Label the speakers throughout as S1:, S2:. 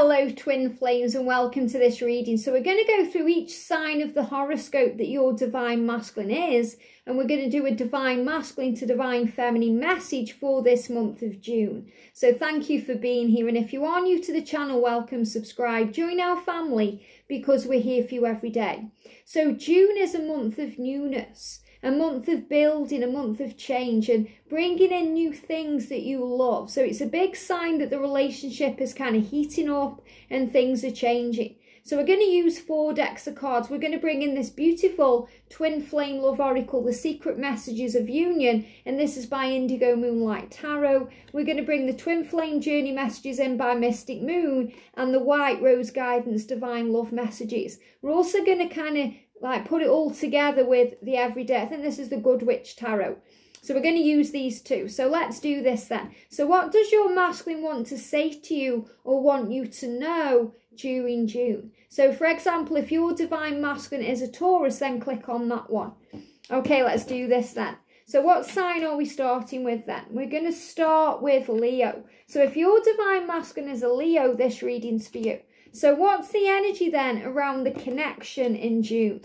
S1: Hello twin flames and welcome to this reading. So we're going to go through each sign of the horoscope that your divine masculine is, and we're going to do a divine masculine to divine feminine message for this month of June. So thank you for being here, and if you are new to the channel, welcome, subscribe, join our family because we're here for you every day. So June is a month of newness, a month of building, a month of change and bringing in new things that you love. So it's a big sign that the relationship is kind of heating up and things are changing. So we're going to use 4 decks of cards. We're going to bring in this beautiful twin flame love oracle, the secret messages of union, and this is by Indigo, Moonlight Tarot. We're going to bring the twin flame journey messages in by Mystic Moon and the white rose guidance divine love messages. We're also going to kind of put it all together with the everyday. I think this is the Good Witch Tarot. So we're going to use these two. So let's do this then. So what does your masculine want to say to you or want you to know during June? So for example, if your divine masculine is a Taurus, then click on that one. Okay, let's do this then. So what sign are we starting with then? We're going to start with Leo. So if your divine masculine is a Leo, this reading's for you. So what's the energy then around the connection in June?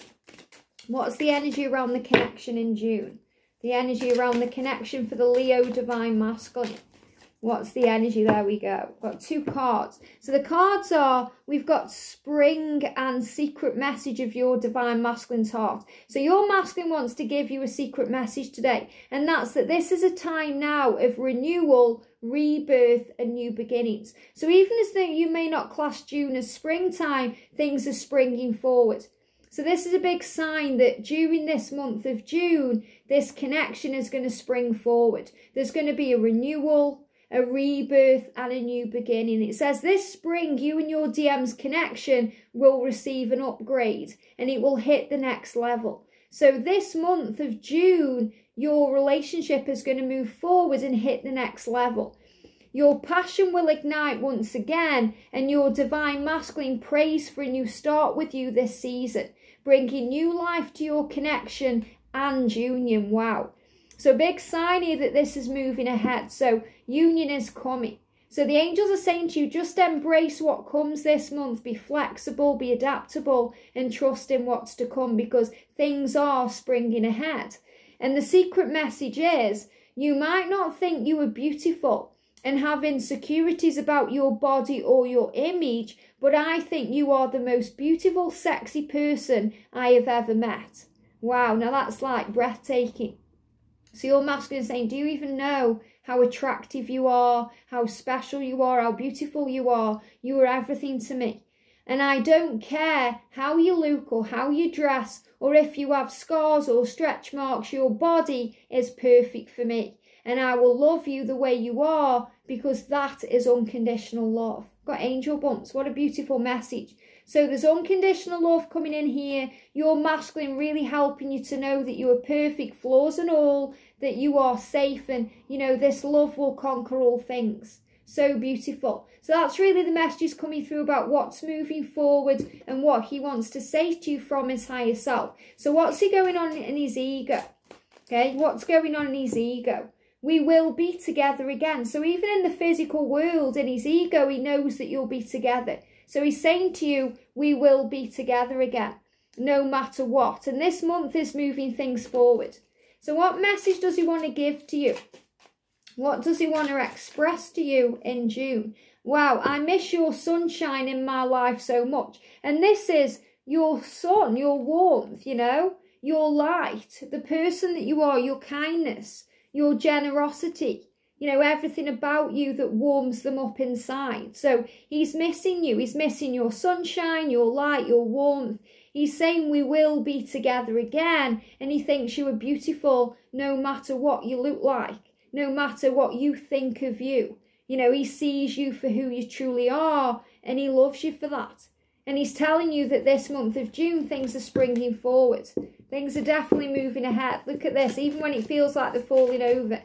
S1: What's the energy around the connection in June? The energy around the connection for the Leo divine masculine. What's the energy? There we go. Got 2 cards. So the cards are, we've got spring and secret message of your divine masculine's heart. So your masculine wants to give you a secret message today. And that's that this is a time now of renewal, rebirth and new beginnings. So even as though you may not class June as springtime, things are springing forward. So this is a big sign that during this month of June, this connection is going to spring forward. There's going to be a renewal, a rebirth and a new beginning. It says this spring, you and your DM's connection will receive an upgrade and it will hit the next level. So this month of June, your relationship is going to move forward and hit the next level. Your passion will ignite once again and your divine masculine prays for a new start with you this season, bringing new life to your connection and union. Wow. So big sign here that this is moving ahead. So union is coming. So the angels are saying to you, just embrace what comes this month. Be flexible, be adaptable and trust in what's to come because things are springing ahead. And the secret message is you might not think you are beautiful and have insecurities about your body or your image, but I think you are the most beautiful, sexy person I have ever met. Wow, now that's like breathtaking. So your masculine is saying, do you even know how attractive you are, how special you are, how beautiful you are? You are everything to me. And I don't care how you look or how you dress or if you have scars or stretch marks, your body is perfect for me. And I will love you the way you are because that is unconditional love. Got angel bumps. What a beautiful message. So there's unconditional love coming in here. Your masculine really helping you to know that you are perfect, flaws and all, that you are safe and, you know, this love will conquer all things. So beautiful. So that's really the messages coming through about what's moving forward and what he wants to say to you from his higher self. So what's he going on in his ego? Okay, what's going on in his ego? We will be together again. So even in the physical world, in his ego, he knows that you'll be together. So he's saying to you, we will be together again, no matter what. And this month is moving things forward. So what message does he want to give to you? What does he want to express to you in June? Wow, I miss your sunshine in my life so much. And this is your sun, your warmth, you know, your light, the person that you are, your kindness, your generosity, you know, everything about you that warms them up inside. So he's missing you. He's missing your sunshine, your light, your warmth. He's saying we will be together again. And he thinks you are beautiful no matter what you look like, no matter what you think of you. You know, he sees you for who you truly are and he loves you for that. And he's telling you that this month of June, things are springing forward. Things are definitely moving ahead. Look at this, even when it feels like they're falling over.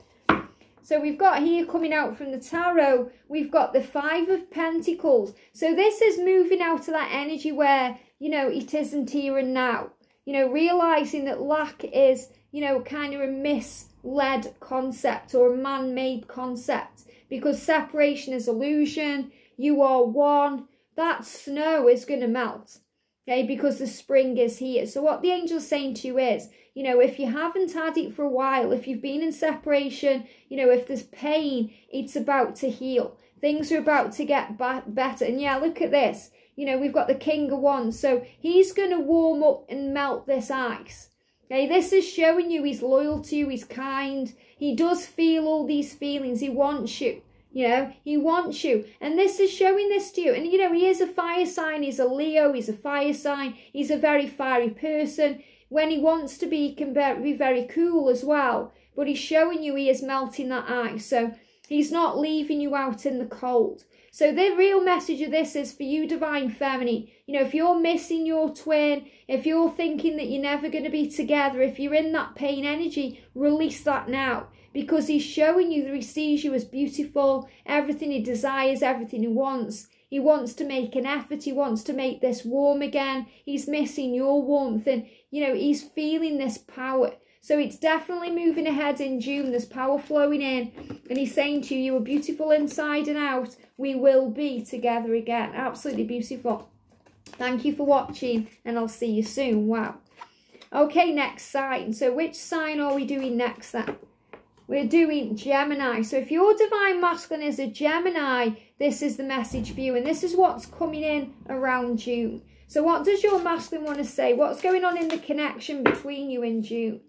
S1: So we've got here coming out from the tarot, we've got the 5 of Pentacles. So this is moving out of that energy where, you know, it isn't here and now. You know, realising that lack is, you know, kind of a misled concept or a man-made concept. Because separation is illusion. You are one. that snow is going to melt. Okay, because the spring is here. So what the angel's saying to you is, you know, if you haven't had it for a while, if you've been in separation, you know, if there's pain, it's about to heal. Things are about to get better. And yeah, look at this. You know, we've got the King of Wands. So he's going to warm up and melt this ice. Okay, this is showing you he's loyal to you, he's kind. He does feel all these feelings. He wants you. You know, he wants you. And this is showing this to you. And, you know, he is a fire sign. He's a Leo. He's a fire sign. He's a very fiery person. When he wants to be, he can be very cool as well. But he's showing you he is melting that ice. So he's not leaving you out in the cold. So the real message of this is for you, Divine Feminine. You know, if you're missing your twin, if you're thinking that you're never going to be together, if you're in that pain energy, release that now. Because he's showing you that he sees you as beautiful, everything he desires, everything he wants. He wants to make an effort. He wants to make this warm again. He's missing your warmth and, you know, he's feeling this power. So it's definitely moving ahead in June. There's power flowing in. And he's saying to you, you are beautiful inside and out. We will be together again. Absolutely beautiful. Thank you for watching and I'll see you soon. Wow. Okay, next sign. So which sign are we doing next then? We're doing Gemini. So if your Divine Masculine is a Gemini, this is the message for you. And this is what's coming in around June. So what does your Masculine want to say? What's going on in the connection between you in June?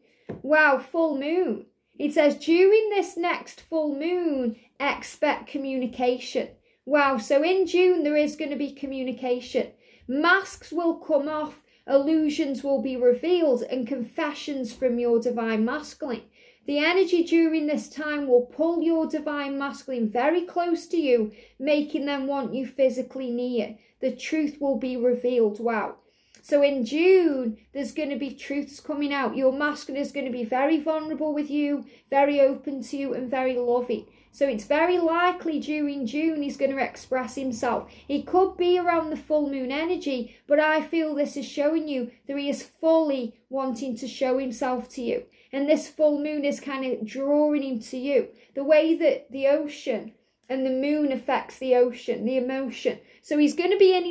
S1: Wow, full moon. It says during this next full moon, expect communication. Wow, so in June there is going to be communication. Masks will come off, illusions will be revealed, and confessions from your Divine Masculine. The energy during this time will pull your Divine Masculine very close to you, making them want you physically near. The truth will be revealed. Wow. So in June, there's going to be truths coming out. Your Masculine is going to be very vulnerable with you, very open to you, and very loving. So it's very likely during June he's going to express himself. It could be around the full moon energy, but I feel this is showing you that he is fully wanting to show himself to you. And this full moon is kind of drawing him to you. The way that the ocean and the moon affects the ocean, the emotion. So he's going to be in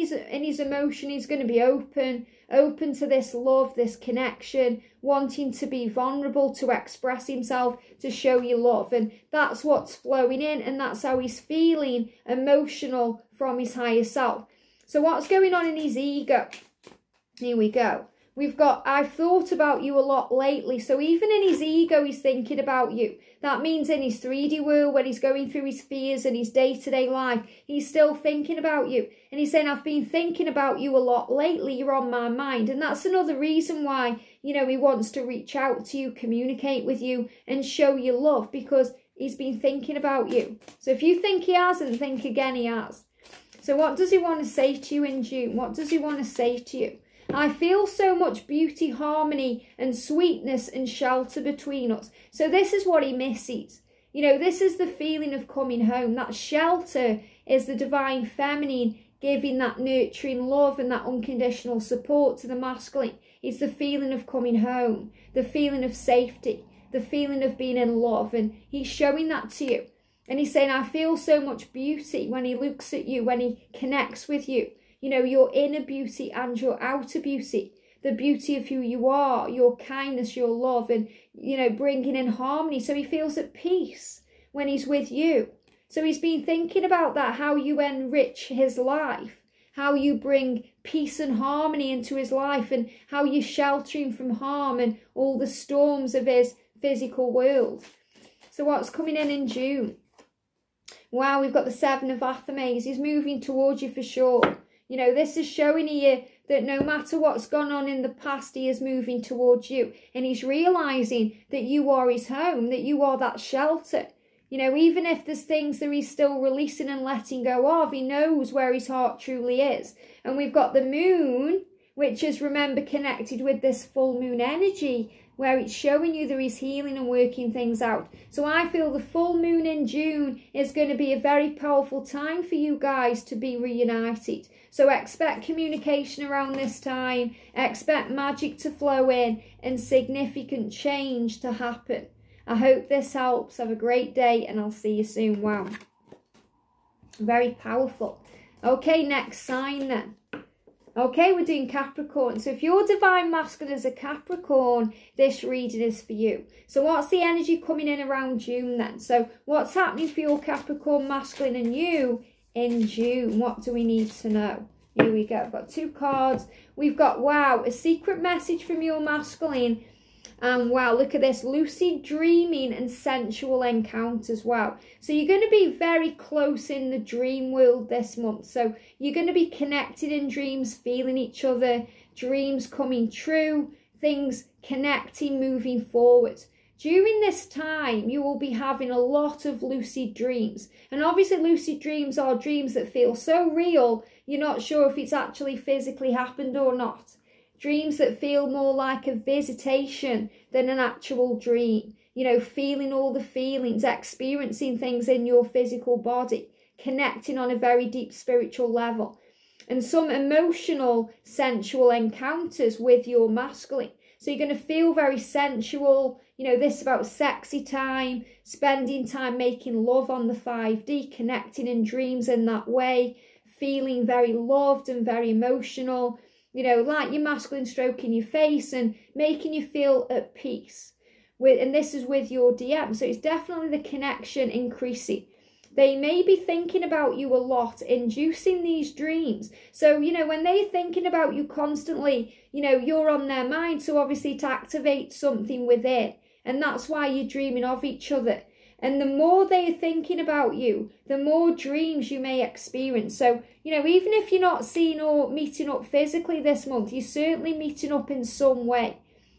S1: his emotion. He's going to be open to this love, this connection, wanting to be vulnerable, to express himself, to show you love. And that's what's flowing in, and that's how he's feeling emotional from his higher self. So what's going on in his ego? Here we go. We've got, I've thought about you a lot lately. So even in his ego, he's thinking about you. That means in his 3D world, when he's going through his fears and his day-to-day life, he's still thinking about you. And he's saying, I've been thinking about you a lot lately. You're on my mind. And that's another reason why, you know, he wants to reach out to you, communicate with you, and show you love, because he's been thinking about you. So if you think he hasn't, think again he has. So what does he want to say to you in June? What does he want to say to you? I feel so much beauty, harmony and sweetness and shelter between us. So this is what he misses. You know, this is the feeling of coming home. That shelter is the Divine Feminine giving that nurturing love and that unconditional support to the masculine. It's the feeling of coming home, the feeling of safety, the feeling of being in love. And he's showing that to you. And he's saying, I feel so much beauty when he looks at you, when he connects with you. You know, your inner beauty and your outer beauty, the beauty of who you are, your kindness, your love, and, you know, bringing in harmony. So he feels at peace when he's with you. So he's been thinking about that, how you enrich his life, how you bring peace and harmony into his life, and how you shelter him from harm and all the storms of his physical world. So what's coming in June? Wow, we've got the 7 of Athames. He's moving towards you for sure. You know, this is showing you that no matter what's gone on in the past, he is moving towards you. And he's realising that you are his home, that you are that shelter. You know, even if there's things that he's still releasing and letting go of, he knows where his heart truly is. And we've got the moon, which is, remember, connected with this full moon energy, where it's showing you that he's healing and working things out. So I feel the full moon in June is going to be a very powerful time for you guys to be reunited. So expect communication around this time, expect magic to flow in and significant change to happen. I hope this helps. Have a great day and I'll see you soon. Wow. Very powerful. Okay, next sign then. Okay, we're doing Capricorn. So if your divine masculine is a Capricorn, this reading is for you. So what's the energy coming in around June then? So what's happening for your Capricorn masculine and you in June? What do we need to know? Here we go. I've got 2 cards. We've got, wow, a secret message from your masculine. And wow, look at this, lucid dreaming and sensual encounters. Wow. So you're going to be very close in the dream world this month. So you're going to be connected in dreams, feeling each other, dreams coming true, things connecting, moving forward. During this time, you will be having a lot of lucid dreams. And obviously lucid dreams are dreams that feel so real, you're not sure if it's actually physically happened or not. Dreams that feel more like a visitation than an actual dream. You know, feeling all the feelings, experiencing things in your physical body, connecting on a very deep spiritual level. And some emotional, sensual encounters with your masculine. So you're going to feel very sensual. You know, this is about sexy time, spending time making love on the 5D, connecting in dreams in that way, feeling very loved and very emotional. You know, like your masculine stroking your face and making you feel at peace. And this is with your DM. So it's definitely the connection increasing. They may be thinking about you a lot, inducing these dreams. So, you know, when they're thinking about you constantly, you know, you're on their mind. So obviously to activate something within. And that's why you're dreaming of each other. And the more they're thinking about you, the more dreams you may experience. So, you know, even if you're not seeing or meeting up physically this month, you're certainly meeting up in some way.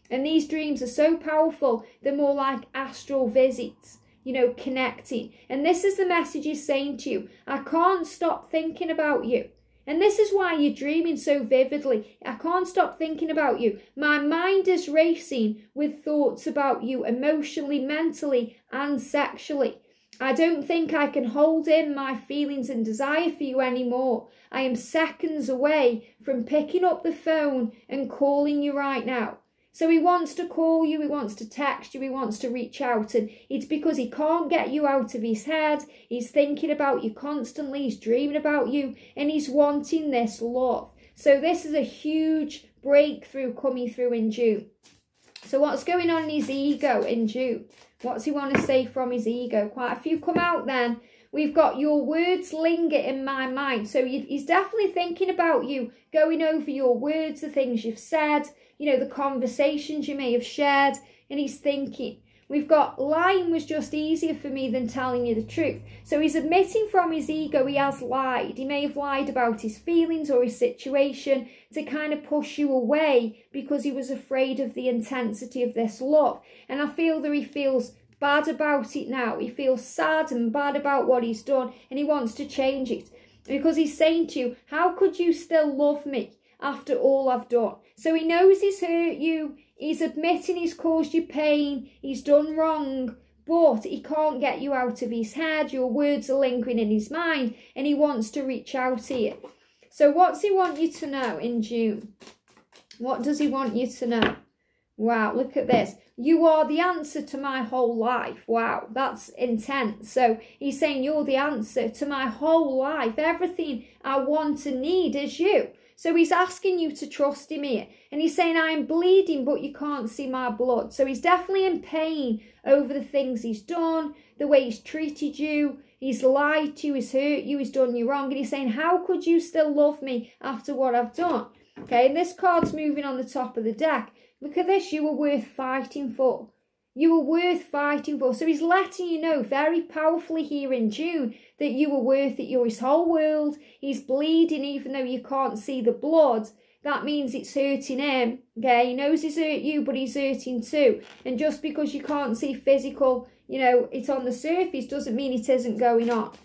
S1: And these dreams are so powerful, they're more like astral visits, you know, connecting. And this is the message he's saying to you. I can't stop thinking about you. And this is why you're dreaming so vividly. I can't stop thinking about you. My mind is racing with thoughts about you emotionally, mentally, and sexually. I don't think I can hold in my feelings and desire for you anymore. I am seconds away from picking up the phone and calling you right now. So he wants to call you, he wants to text you, he wants to reach out, and it's because he can't get you out of his head. He's thinking about you constantly, he's dreaming about you, and he's wanting this love. So this is a huge breakthrough coming through in June. So what's going on in his ego in June? What's he want to say from his ego? Quite a few come out then. We've got your words linger in my mind. So he's definitely thinking about you, going over your words, the things you've said, you know, the conversations you may have shared, and he's thinking. We've got lying was just easier for me than telling you the truth. So he's admitting from his ego he has lied. He may have lied about his feelings or his situation to kind of push you away because he was afraid of the intensity of this love. And I feel that he feels bad about it now. He feels sad and bad about what he's done, and he wants to change it. Because he's saying to you, how could you still love me after all I've done? So he knows he's hurt you. He's admitting he's caused you pain. He's done wrong. But he can't get you out of his head. Your words are lingering in his mind. And he wants to reach out to you. So what's he want you to know in June? What does he want you to know? Wow, look at this. You are the answer to my whole life. Wow, that's intense. So he's saying you're the answer to my whole life. Everything I want and need is you. So he's asking you to trust him here. And he's saying, I'm bleeding, but you can't see my blood. So he's definitely in pain over the things he's done, the way he's treated you. He's lied to you, he's hurt you, he's done you wrong. And he's saying, how could you still love me after what I've done? Okay, and this card's moving on the top of the deck. Look at this, you were worth fighting for. You were worth fighting for. So he's letting you know very powerfully here in June that you were worth it. You're his whole world. He's bleeding even though you can't see the blood. That means it's hurting him. Okay, he knows he's hurt you, but he's hurting too. And just because you can't see physical, you know, it's on the surface doesn't mean it isn't going on.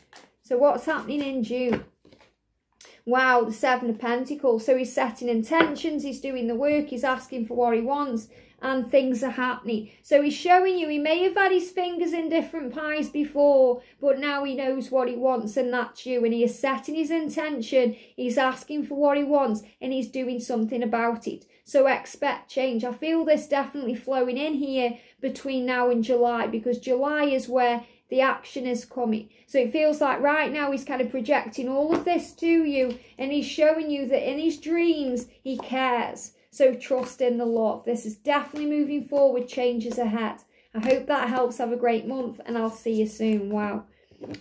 S1: So what's happening in June? Wow, the 7 of Pentacles. So he's setting intentions, he's doing the work, he's asking for what he wants, and things are happening. So he's showing you he may have had his fingers in different pies before, but now he knows what he wants, and that's you. And he is setting his intention, he's asking for what he wants, and he's doing something about it. So expect change. I feel this definitely flowing in here between now and July, because July is where the action is coming. So it feels like right now he's kind of projecting all of this to you, and he's showing you that in his dreams he cares. So trust in the love. This is definitely moving forward, changes ahead. I hope that helps. Have a great month, and I'll see you soon. Wow,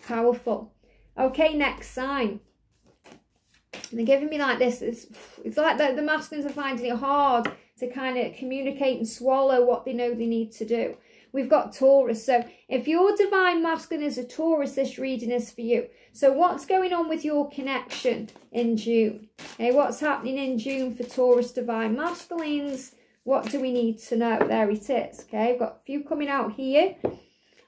S1: powerful. Okay, next sign. And they're giving me like this. It's like the masculines are finding it hard to kind of communicate and swallow what they know they need to do. We've got Taurus. So if your divine masculine is a Taurus, this reading is for you. So what's going on with your connection in June? Okay, what's happening in June for Taurus divine masculines? What do we need to know? There it is. Okay, I've got a few coming out here.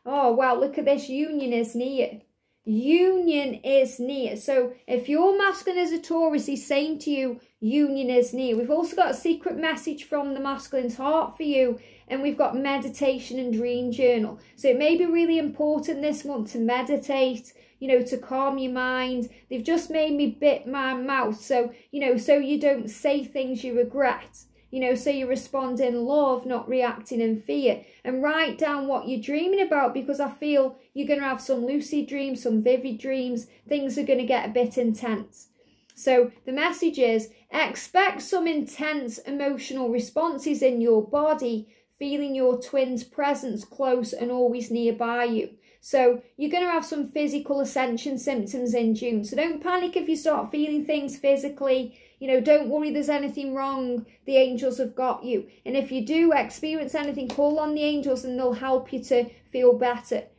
S1: Oh, well, look at this. Union is near. Union is near. So if your masculine is a Taurus, he's saying to you, union is near. We've also got a secret message from the masculine's heart for you. And we've got meditation and dream journal. So it may be really important this month to meditate, you know, to calm your mind. They've just made me bit my mouth. So, you know, so you don't say things you regret. You know, so you respond in love, not reacting in fear. And write down what you're dreaming about, because I feel you're going to have some lucid dreams, some vivid dreams. Things are going to get a bit intense. So the message is, expect some intense emotional responses in your body, feeling your twin's presence close and always nearby you. So you're going to have some physical ascension symptoms in June. So don't panic if you start feeling things physically. You know, don't worry there's anything wrong. The angels have got you. And if you do experience anything, call on the angels and they'll help you to feel better. It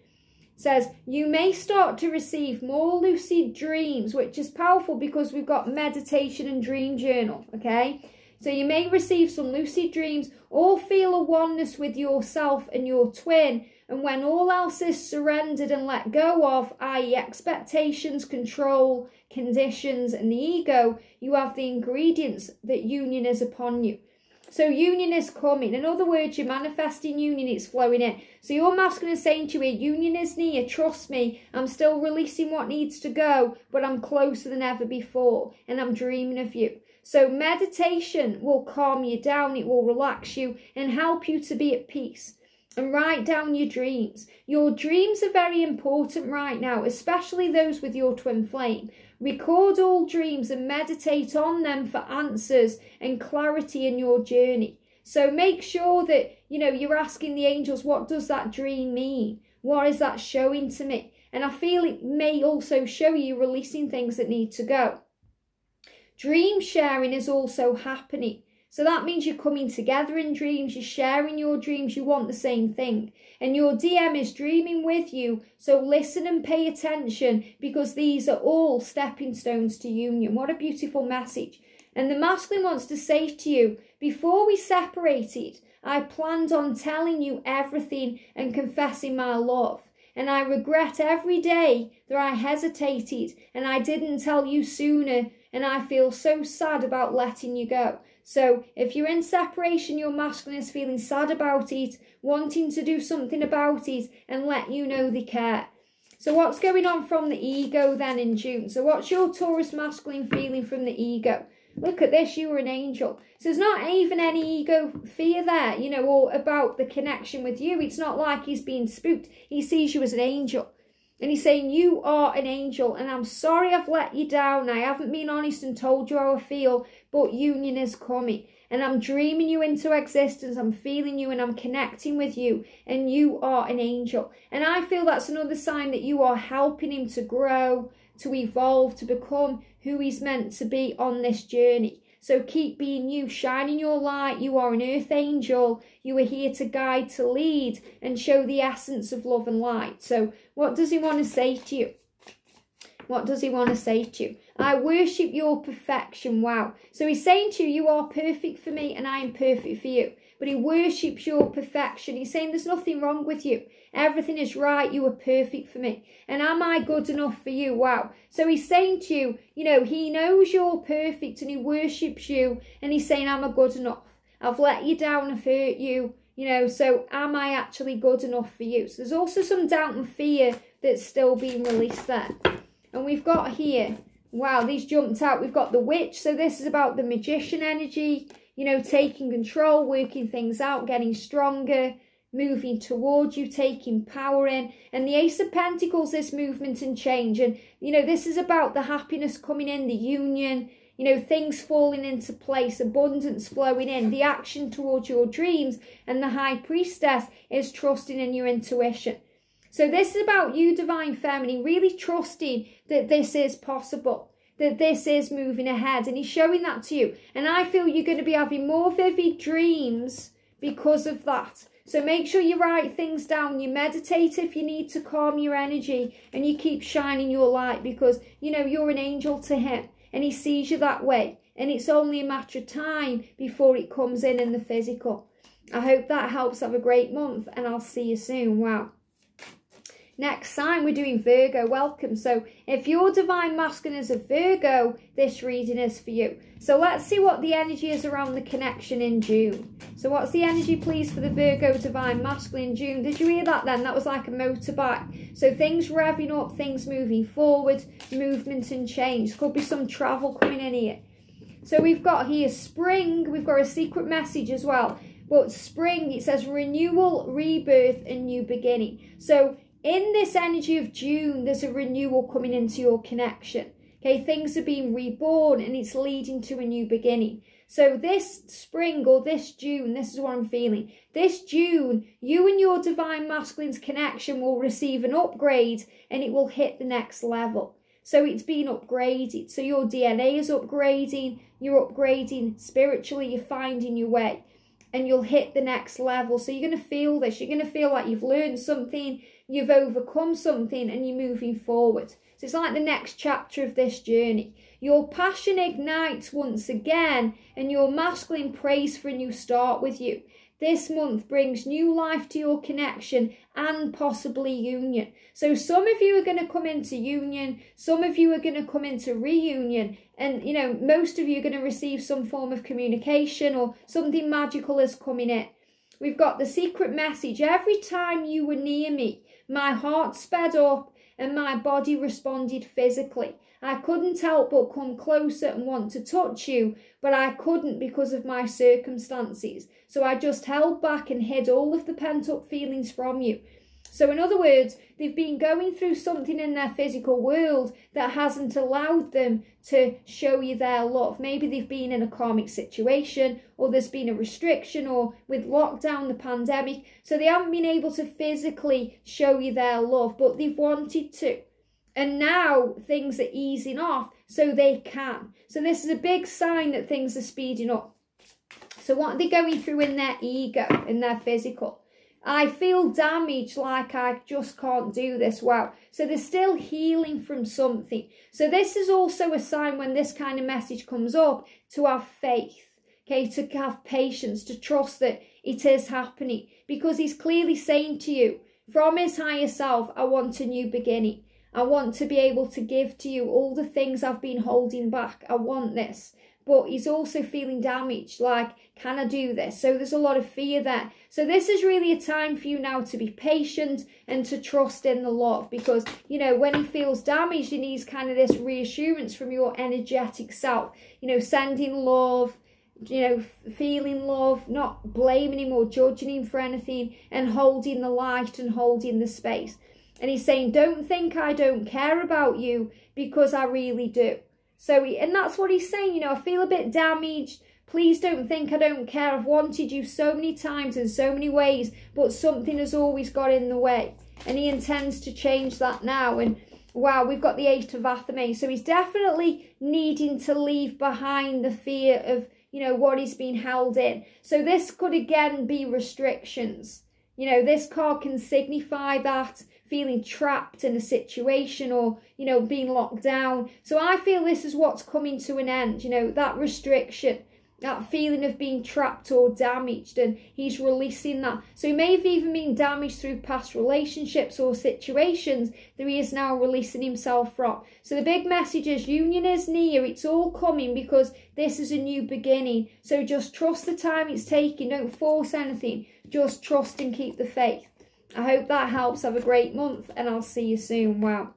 S1: says, you may start to receive more lucid dreams, which is powerful because we've got meditation and dream journal, okay? So you may receive some lucid dreams or feel a oneness with yourself and your twin. And when all else is surrendered and let go of, i.e. expectations, control, conditions, and the ego, you have the ingredients that union is upon you. So union is coming. In other words, you're manifesting union, it's flowing in. So your masculine is saying to you, union is near, trust me, I'm still releasing what needs to go, but I'm closer than ever before, and I'm dreaming of you. So meditation will calm you down, it will relax you and help you to be at peace. And write down your dreams. Your dreams are very important right now, especially those with your twin flame. Record all dreams and meditate on them for answers and clarity in your journey. So make sure that, you know, you're asking the angels, what does that dream mean? What is that showing to me? And I feel it may also show you releasing things that need to go. Dream sharing is also happening. So that means you're coming together in dreams, you're sharing your dreams, you want the same thing. And your DM is dreaming with you, so listen and pay attention, because these are all stepping stones to union. What a beautiful message. And the masculine wants to say to you, before we separated, I planned on telling you everything and confessing my love. And I regret every day that I hesitated and I didn't tell you sooner, and I feel so sad about letting you go. So if you're in separation, your masculine is feeling sad about it, wanting to do something about it and let you know they care. So what's going on from the ego then in June? So what's your Taurus masculine feeling from the ego? Look at this, you were an angel. So there's not even any ego fear there, you know, or about the connection with you. It's not like he's being spooked. He sees you as an angel. And he's saying, you are an angel, and I'm sorry I've let you down. I haven't been honest and told you how I feel, but union is coming. And I'm dreaming you into existence. I'm feeling you and I'm connecting with you, and you are an angel. And I feel that's another sign that you are helping him to grow, to evolve, to become who he's meant to be on this journey. So keep being you, shining your light. You are an earth angel. You are here to guide, to lead, and show the essence of love and light. So what does he want to say to you? What does he want to say to you? I worship your perfection. Wow. So he's saying to you, you are perfect for me and I am perfect for you. But he worships your perfection. He's saying there's nothing wrong with you. Everything is right. You are perfect for me. And am I good enough for you? Wow. So he's saying to you, you know, he knows you're perfect and he worships you. And he's saying, am I good enough? I've let you down, I've hurt you. You know, so am I actually good enough for you? So there's also some doubt and fear that's still being released there. And we've got here, wow, these jumped out. We've got the witch. So this is about the magician energy, you know, taking control, working things out, getting stronger, moving towards you, taking power in. And the Ace of Pentacles, this movement and change. And, you know, this is about the happiness coming in, the union, you know, things falling into place, abundance flowing in, the action towards your dreams. And the High Priestess is trusting in your intuition. So this is about you, Divine Feminine, really trusting that this is possible, that this is moving ahead. And he's showing that to you. And I feel you're going to be having more vivid dreams because of that. So make sure you write things down, you meditate if you need to calm your energy, and you keep shining your light because, you know, you're an angel to him and he sees you that way. And it's only a matter of time before it comes in the physical. I hope that helps. Have a great month and I'll see you soon. Wow. Next sign, we're doing Virgo. Welcome. So if your Divine Masculine is a Virgo, this reading is for you. So let's see what the energy is around the connection in June. So what's the energy, please, for the Virgo Divine Masculine in June? Did you hear that then? That was like a motorbike. So things revving up, things moving forward, movement and change. Could be some travel coming in here. So we've got here spring. We've got a secret message as well. But spring, it says renewal, rebirth and new beginning. So in this energy of June, there's a renewal coming into your connection. Okay, things are being reborn and it's leading to a new beginning. So this spring or this June, this is what I'm feeling. This June, you and your Divine Masculine's connection will receive an upgrade and it will hit the next level. So it's being upgraded. So your DNA is upgrading, you're upgrading spiritually, you're finding your way. And you'll hit the next level. So you're going to feel this. You're going to feel like you've learned something, you've overcome something, and you're moving forward. So it's like the next chapter of this journey. Your passion ignites once again, and your masculine prays for a new start with you. This month brings new life to your connection and possibly union. So some of you are going to come into union, some of you are going to come into reunion, and you know, most of you are going to receive some form of communication or something magical is coming in. We've got the secret message. Every time you were near me, my heart sped up and my body responded physically. I couldn't help but come closer and want to touch you, but I couldn't because of my circumstances. So I just held back and hid all of the pent-up feelings from you. So in other words, they've been going through something in their physical world that hasn't allowed them to show you their love. Maybe they've been in a karmic situation, or there's been a restriction, or with lockdown, the pandemic. So they haven't been able to physically show you their love, but they've wanted to. And now things are easing off so they can. So this is a big sign that things are speeding up. So what are they going through in their ego, in their physical? I feel damaged, like I just can't do this. Wow. So they're still healing from something. So this is also a sign when this kind of message comes up to have faith. Okay, to have patience, to trust that it is happening. Because he's clearly saying to you, from his higher self, I want a new beginning. I want to be able to give to you all the things I've been holding back. I want this. But he's also feeling damaged, like, can I do this? So there's a lot of fear there. So this is really a time for you now to be patient and to trust in the love. Because, you know, when he feels damaged, he needs kind of this reassurance from your energetic self. You know, sending love, you know, feeling love, not blaming him or judging him for anything, and holding the light and holding the space. And he's saying, don't think I don't care about you, because I really do. So, and that's what he's saying, you know, I feel a bit damaged. Please don't think I don't care. I've wanted you so many times in so many ways, but something has always got in the way. And he intends to change that now. And wow, we've got the 8 of Athame. So he's definitely needing to leave behind the fear of, you know, what he's been held in. So this could again be restrictions. You know, this card can signify that, feeling trapped in a situation, or, you know, being locked down. So I feel this is what's coming to an end, you know, that restriction, that feeling of being trapped or damaged, and he's releasing that. So he may have even been damaged through past relationships or situations that he is now releasing himself from. So the big message is union is near, it's all coming, because this is a new beginning. So just trust the time it's taking, don't force anything, just trust and keep the faith. I hope that helps. Have a great month and I'll see you soon. Wow.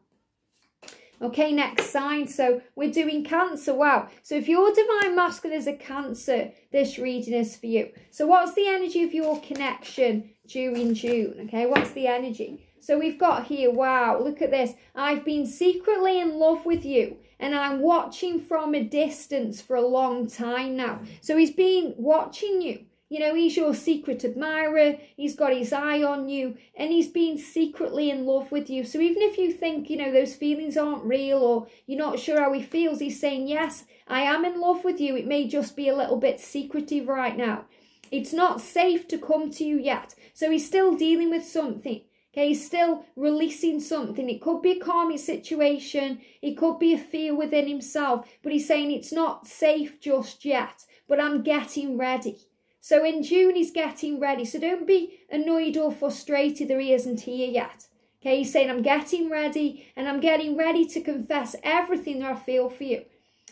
S1: Okay, next sign. So we're doing Cancer. Wow. So if your divine masculine is a Cancer, this reading is for you. So what's the energy of your connection during June? Okay, what's the energy? So we've got here, wow, look at this. I've been secretly in love with you and I'm watching from a distance for a long time now. So he's been watching you. You know, he's your secret admirer. He's got his eye on you and he's been secretly in love with you. So even if you think, you know, those feelings aren't real or you're not sure how he feels, he's saying, yes, I am in love with you. It may just be a little bit secretive right now. It's not safe to come to you yet. So he's still dealing with something. Okay, he's still releasing something. It could be a karmic situation. It could be a fear within himself. But he's saying it's not safe just yet. But I'm getting ready. So in June, he's getting ready. So don't be annoyed or frustrated that he isn't here yet. Okay, he's saying, I'm getting ready and I'm getting ready to confess everything that I feel for you.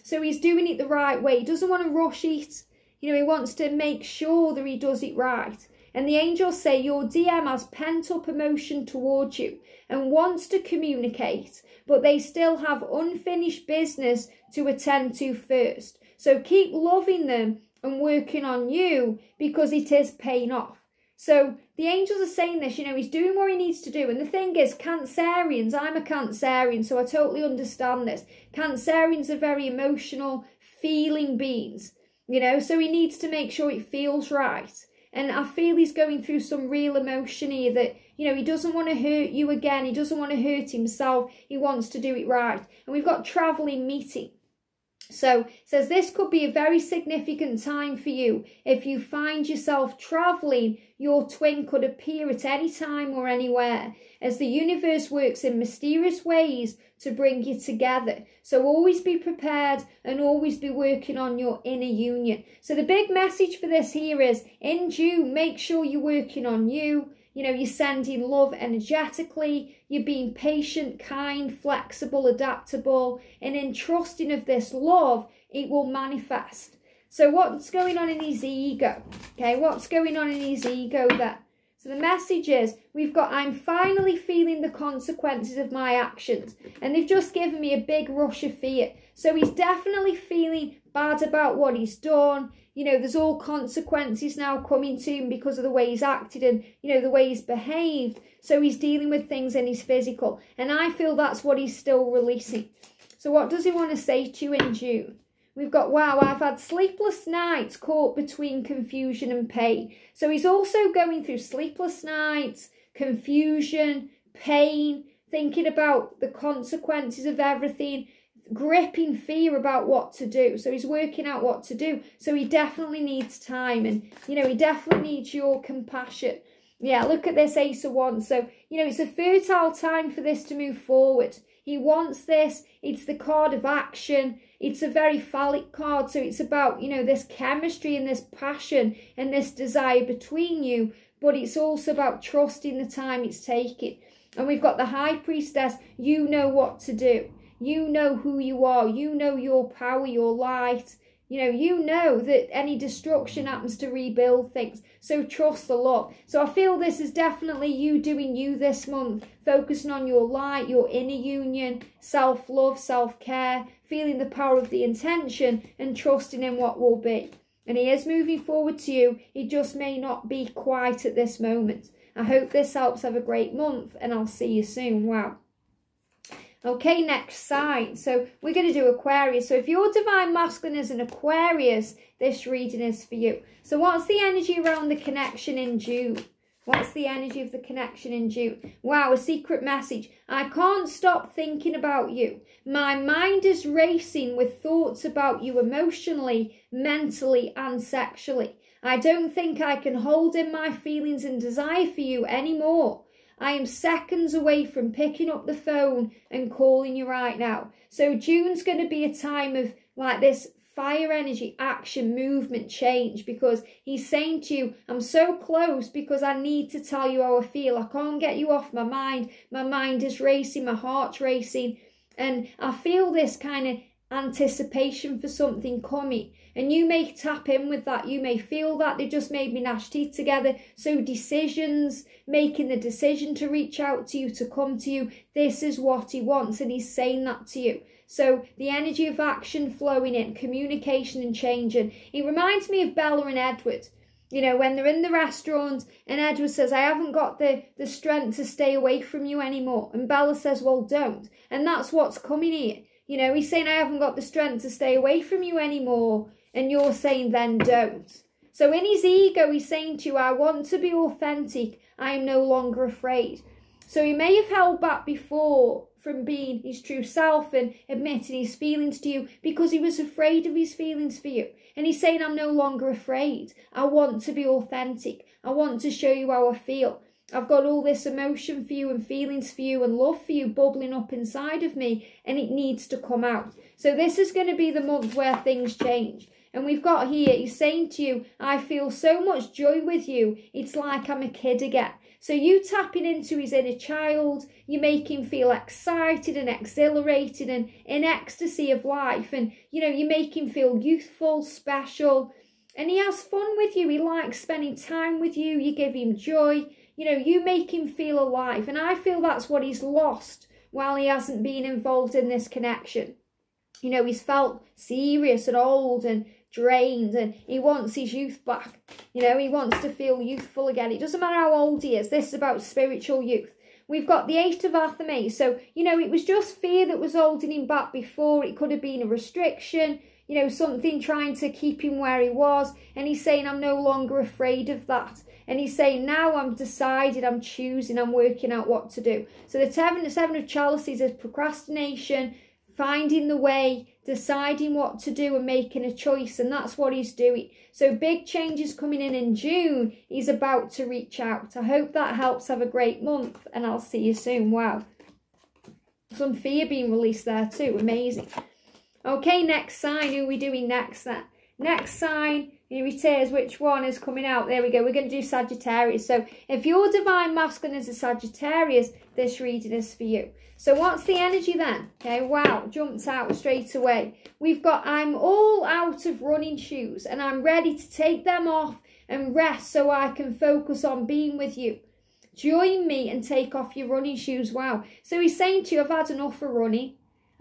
S1: So he's doing it the right way. He doesn't want to rush it. You know, he wants to make sure that he does it right. And the angels say your DM has pent-up emotion towards you and wants to communicate, but they still have unfinished business to attend to first. So keep loving them and working on you because it is paying off. So the angels are saying this, you know, he's doing what he needs to do. And the thing is, Cancerians, I'm a Cancerian, so I totally understand this. Cancerians are very emotional, feeling beings, you know, so he needs to make sure it feels right. And I feel he's going through some real emotion here that, you know, he doesn't want to hurt you again. He doesn't want to hurt himself. He wants to do it right. And we've got travelling meeting. So it says this could be a very significant time for you. If you find yourself travelling, your twin could appear at any time or anywhere as the universe works in mysterious ways to bring you together. So always be prepared and always be working on your inner union. So the big message for this here is in June, make sure you're working on you. You know, you're sending love energetically, you're being patient, kind, flexible, adaptable, and in trusting of this love, it will manifest. So what's going on in his ego? Okay, what's going on in his ego there? So the message is, we've got, I'm finally feeling the consequences of my actions. And they've just given me a big rush of fear. So he's definitely feeling bad about what he's done. You know, there's all consequences now coming to him because of the way he's acted and, you know, the way he's behaved. So he's dealing with things in his physical. And I feel that's what he's still releasing. So what does he want to say to you in June? We've got, wow, I've had sleepless nights caught between confusion and pain. So he's also going through sleepless nights, confusion, pain, thinking about the consequences of everything, gripping fear about what to do. So he's working out what to do. So he definitely needs time and, you know, he definitely needs your compassion. Yeah, look at this Ace of Wands. So, you know, it's a fertile time for this to move forward. He wants this. It's the card of action. It's a very phallic card. So it's about, you know, this chemistry and this passion and this desire between you. But it's also about trusting the time it's taking. And we've got the High Priestess. You know what to do. You know who you are. You know your power, your light. You know that any destruction happens to rebuild things. So trust the love. So I feel this is definitely you doing you this month. Focusing on your light, your inner union, self-love, self-care. Feeling the power of the intention and trusting in what will be. And he is moving forward to you. He just may not be quite at this moment. I hope this helps. Have a great month and I'll see you soon. Wow. Okay, next sign. So we're going to do Aquarius. So if your divine masculine is an Aquarius, this reading is for you. So what's the energy around the connection in June? What's the energy of the connection in June? Wow, a secret message. I can't stop thinking about you. My mind is racing with thoughts about you emotionally, mentally, and sexually. I don't think I can hold in my feelings and desire for you anymore. I am seconds away from picking up the phone and calling you right now. So June's going to be a time of like this fire energy, action, movement, change, because he's saying to you, I'm so close because I need to tell you how I feel. I can't get you off my mind. My mind is racing, my heart's racing. And I feel this kind of anticipation for something coming. And you may tap in with that. You may feel that they just made me gnash teeth together. So decisions, making the decision to reach out to you, to come to you, this is what he wants. And he's saying that to you. So the energy of action flowing in, communication and changing. It reminds me of Bella and Edward. You know, when they're in the restaurant and Edward says, I haven't got the strength to stay away from you anymore. And Bella says, well, don't. And that's what's coming here. You know, he's saying, I haven't got the strength to stay away from you anymore. And you're saying, then don't. So in his ego, he's saying to you, I want to be authentic. I am no longer afraid. So he may have held back before from being his true self and admitting his feelings to you because he was afraid of his feelings for you. And he's saying, I'm no longer afraid. I want to be authentic. I want to show you how I feel. I've got all this emotion for you and feelings for you and love for you bubbling up inside of me, and it needs to come out. So this is going to be the month where things change. And we've got here, he's saying to you, I feel so much joy with you. It's like I'm a kid again. So you tapping into his inner child, you make him feel excited and exhilarated and in ecstasy of life. And, you know, you make him feel youthful, special. And he has fun with you. He likes spending time with you. You give him joy. You know, you make him feel alive. And I feel that's what he's lost while he hasn't been involved in this connection. You know, he's felt serious and old and drained, and he wants his youth back. You know, he wants to feel youthful again. It doesn't matter how old he is. This is about spiritual youth. We've got the 8 of Athame. So, you know, it was just fear that was holding him back before. It could have been a restriction, you know, something trying to keep him where he was. And he's saying, I'm no longer afraid of that. And he's saying, now I'm decided, I'm choosing, I'm working out what to do. So the 7 of Chalices is procrastination, finding the way, deciding what to do and making a choice. And that's what he's doing. So big changes coming in June. He's about to reach out. I hope that helps. Have a great month and I'll see you soon. Wow. Some fear being released there too. Amazing. Okay, next sign. Who are we doing next then? Next sign, it says which one is coming out. There we go. We're going to do Sagittarius. So if your divine masculine is a Sagittarius, this reading is for you. So what's the energy then? Okay, wow, jumped out straight away. We've got, I'm all out of running shoes and I'm ready to take them off and rest so I can focus on being with you. Join me and take off your running shoes. Wow. So he's saying to you, I've had enough of running.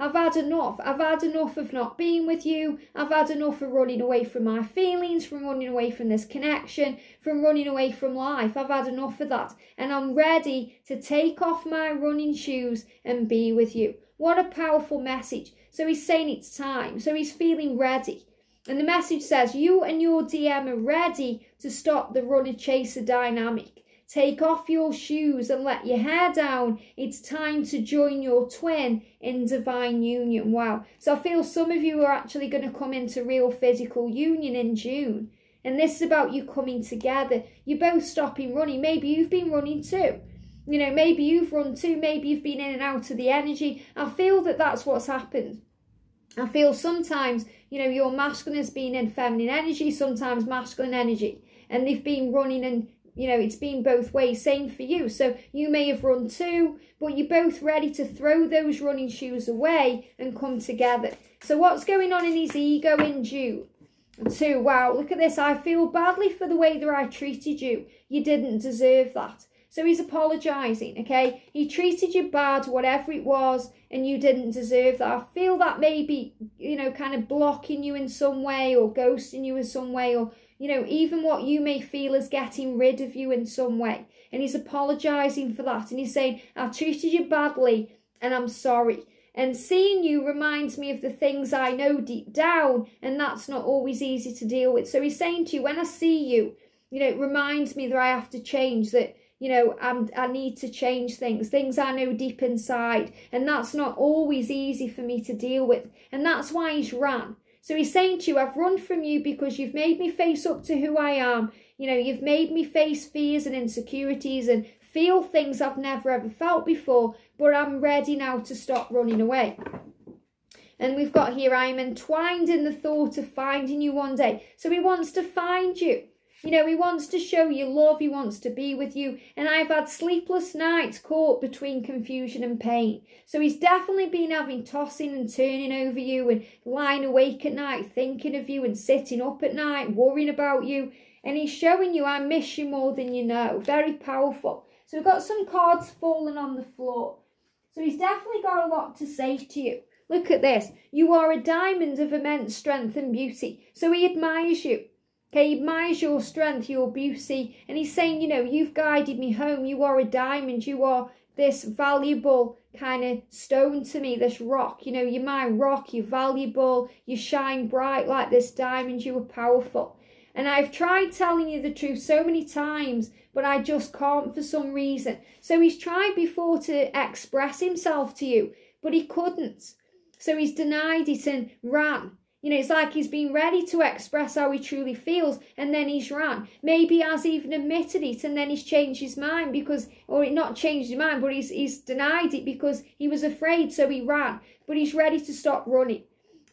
S1: I've had enough. I've had enough of not being with you. I've had enough of running away from my feelings, from running away from this connection, from running away from life. I've had enough of that. And I'm ready to take off my running shoes and be with you. What a powerful message. So he's saying it's time. So he's feeling ready. And the message says, you and your DM are ready to stop the runner-chaser dynamic. Take off your shoes and let your hair down. It's time to join your twin in divine union. Wow. So I feel some of you are actually going to come into real physical union in June. And this is about you coming together. You're both stopping running. Maybe you've been running too. You know, maybe you've run too. Maybe you've been in and out of the energy. I feel that that's what's happened. I feel sometimes, you know, your masculine has been in feminine energy, sometimes masculine energy. And they've been running and, you know, it's been both ways. Same for you. So you may have run too, but you're both ready to throw those running shoes away and come together. So what's going on in his ego in June? 2, wow, look at this. I feel badly for the way that I treated you. You didn't deserve that. So he's apologising, okay? He treated you bad, whatever it was, and you didn't deserve that. I feel that maybe, you know, kind of blocking you in some way or ghosting you in some way, or, you know, even what you may feel is getting rid of you in some way. And he's apologising for that. And he's saying, I treated you badly and I'm sorry. And seeing you reminds me of the things I know deep down, and that's not always easy to deal with. So he's saying to you, when I see you, you know, it reminds me that I have to change, that, you know, I need to change things I know deep inside. And that's not always easy for me to deal with. And that's why he's ran. So he's saying to you, I've run from you because you've made me face up to who I am. You know, you've made me face fears and insecurities and feel things I've never ever felt before, but I'm ready now to stop running away. And we've got here, I am entwined in the thought of finding you one day. So he wants to find you. You know, he wants to show you love, he wants to be with you. And I've had sleepless nights caught between confusion and pain. So he's definitely been having tossing and turning over you and lying awake at night thinking of you and sitting up at night worrying about you. And he's showing you, I miss you more than you know. Very powerful. So we've got some cards falling on the floor. So he's definitely got a lot to say to you. Look at this. You are a diamond of immense strength and beauty. So he admires you. Okay, he admires your strength, your beauty. And he's saying, you know, you've guided me home. You are a diamond. You are this valuable kind of stone to me, this rock. You know, you're my rock. You're valuable. You shine bright like this diamond. You are powerful. And I've tried telling you the truth so many times, but I just can't for some reason. So he's tried before to express himself to you, but he couldn't. So he's denied it and ran. You know, it's like he's been ready to express how he truly feels, and then he's ran. Maybe he has even admitted it, and then he's changed his mind because, or not changed his mind, but he's denied it because he was afraid, so he ran. But he's ready to stop running.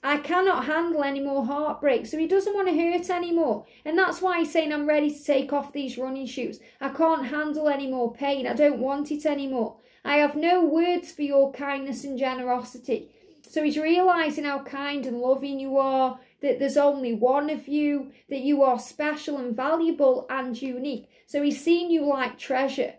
S1: I cannot handle any more heartbreak, so he doesn't want to hurt anymore. And that's why he's saying, I'm ready to take off these running shoes. I can't handle any more pain. I don't want it anymore. I have no words for your kindness and generosity. So he's realising how kind and loving you are, that there's only one of you, that you are special and valuable and unique. So he's seeing you like treasure.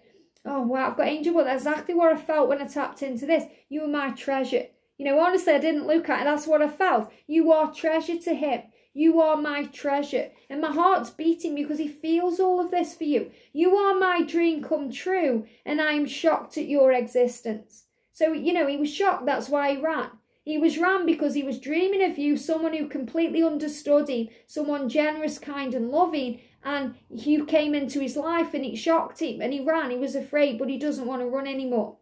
S1: Oh, wow, I've got angel, but that's exactly what I felt when I tapped into this. You are my treasure. You know, honestly, I didn't look at it. That's what I felt. You are treasure to him. You are my treasure. And my heart's beating because he feels all of this for you. You are my dream come true, and I am shocked at your existence. So, you know, he was shocked. That's why he ran. He was ran because he was dreaming of you, someone who completely understood him, someone generous, kind and loving, and you came into his life and it shocked him and he ran. He was afraid, but he doesn't want to run anymore.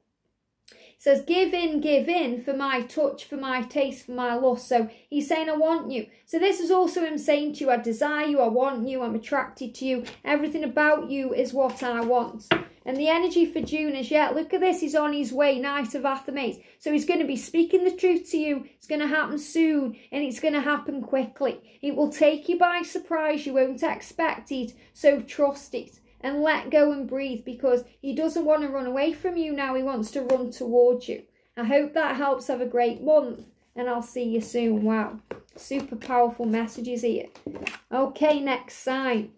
S1: It says, give in for my touch, for my taste, for my lust. So he's saying, I want you. So this is also him saying to you, I desire you, I want you, I'm attracted to you. Everything about you is what I want. And the energy for June is, yeah, look at this, he's on his way, Knight of Athamates. So he's going to be speaking the truth to you. It's going to happen soon, and it's going to happen quickly. It will take you by surprise. You won't expect it, so trust it. And let go and breathe, because he doesn't want to run away from you now. He wants to run towards you. I hope that helps. Have a great month, and I'll see you soon. Wow, super powerful messages here. Okay, next sign.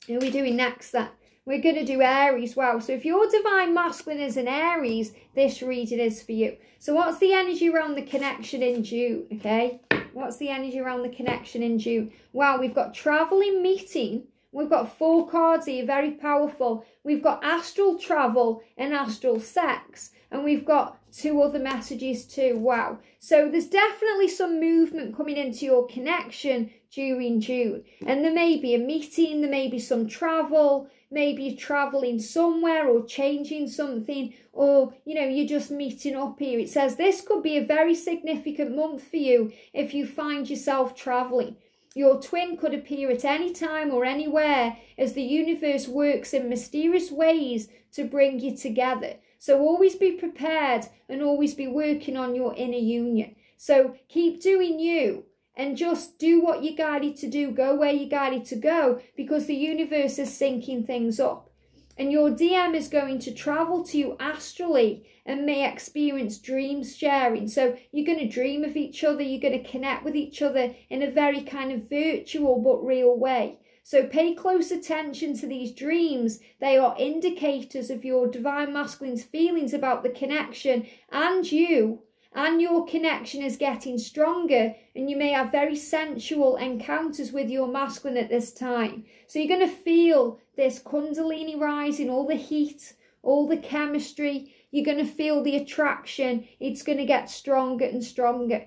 S1: Who are we doing next then? We're going to do Aries. Wow, so if your divine masculine is an Aries, this reading is for you. So what's the energy around the connection in June, okay? What's the energy around the connection in June? Wow, we've got traveling, meeting. We've got 4 cards here, very powerful. We've got astral travel and astral sex. And we've got 2 other messages too. Wow. So there's definitely some movement coming into your connection during June. And there may be a meeting, there may be some travel. Maybe you're travelling somewhere or changing something. Or, you know, you're just meeting up here. It says this could be a very significant month for you if you find yourself travelling. Your twin could appear at any time or anywhere as the universe works in mysterious ways to bring you together. So always be prepared and always be working on your inner union. So keep doing you and just do what you're guided to do. Go where you're guided to go, because the universe is syncing things up. And your DM is going to travel to you astrally and may experience dreams sharing. So you're going to dream of each other. You're going to connect with each other in a very kind of virtual but real way. So pay close attention to these dreams. They are indicators of your divine masculine's feelings about the connection, and you. And your connection is getting stronger, and you may have very sensual encounters with your masculine at this time. So you're going to feel this kundalini rising, all the heat, all the chemistry. You're going to feel the attraction. It's going to get stronger and stronger.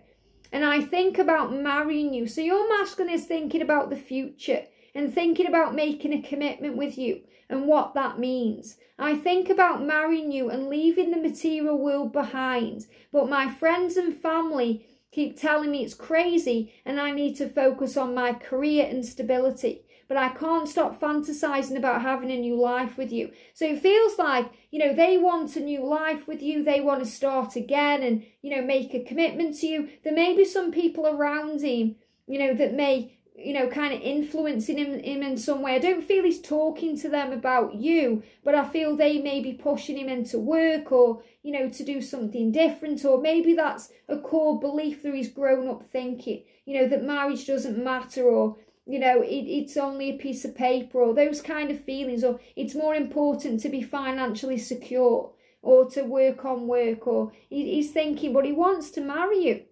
S1: And I think about marrying you. So your masculine is thinking about the future and thinking about making a commitment with you and what that means. I think about marrying you and leaving the material world behind. But my friends and family keep telling me it's crazy and I need to focus on my career and stability. But I can't stop fantasizing about having a new life with you. So it feels like, you know, they want a new life with you. They want to start again and, you know, make a commitment to you. There may be some people around him, you know, that may you know, kind of influencing him in some way. I don't feel he's talking to them about you, but I feel they may be pushing him into work, or, you know, to do something different, or maybe that's a core belief through his grown-up thinking, you know, that marriage doesn't matter, or, you know, it's only a piece of paper, or those kind of feelings, or it's more important to be financially secure, or to work on work, or he's thinking, but he wants to marry you.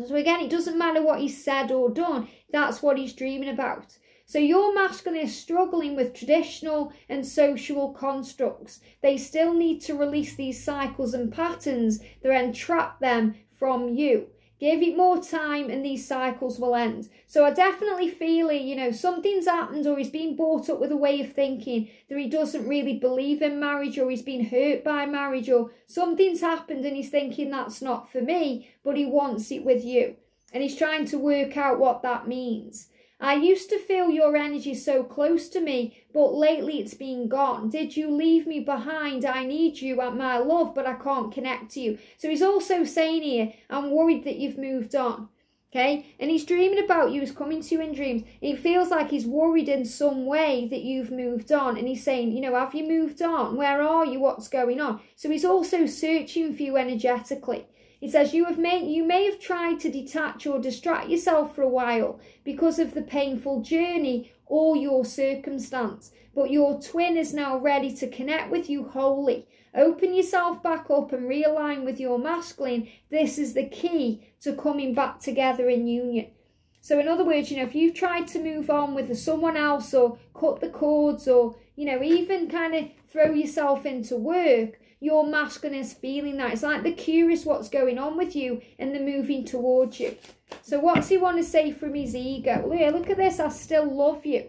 S1: So again, it doesn't matter what he's said or done, that's what he's dreaming about. So your masculine is struggling with traditional and social constructs. They still need to release these cycles and patterns that entrap them from you. Give it more time and these cycles will end. So I definitely feel it, you know, something's happened, or he's been brought up with a way of thinking that he doesn't really believe in marriage, or he's been hurt by marriage, or something's happened and he's thinking that's not for me, but he wants it with you. And he's trying to work out what that means. I used to feel your energy so close to me, but lately it's been gone. Did you leave me behind? I need you at my love, but I can't connect to you. So he's also saying here, I'm worried that you've moved on. Okay? And he's dreaming about you, he's coming to you in dreams. It feels like he's worried in some way that you've moved on. And he's saying, you know, have you moved on? Where are you? What's going on? So he's also searching for you energetically. He says you may have tried to detach or distract yourself for a while because of the painful journey or your circumstance, but your twin is now ready to connect with you wholly. Open yourself back up and realign with your masculine. This is the key to coming back together in union. So in other words, you know, if you've tried to move on with someone else, or cut the cords, or, you know, even kind of throw yourself into work, your masculine is feeling that. It's like they're curious what's going on with you and they're moving towards you. So what's he want to say from his ego? Look at this. I still love you.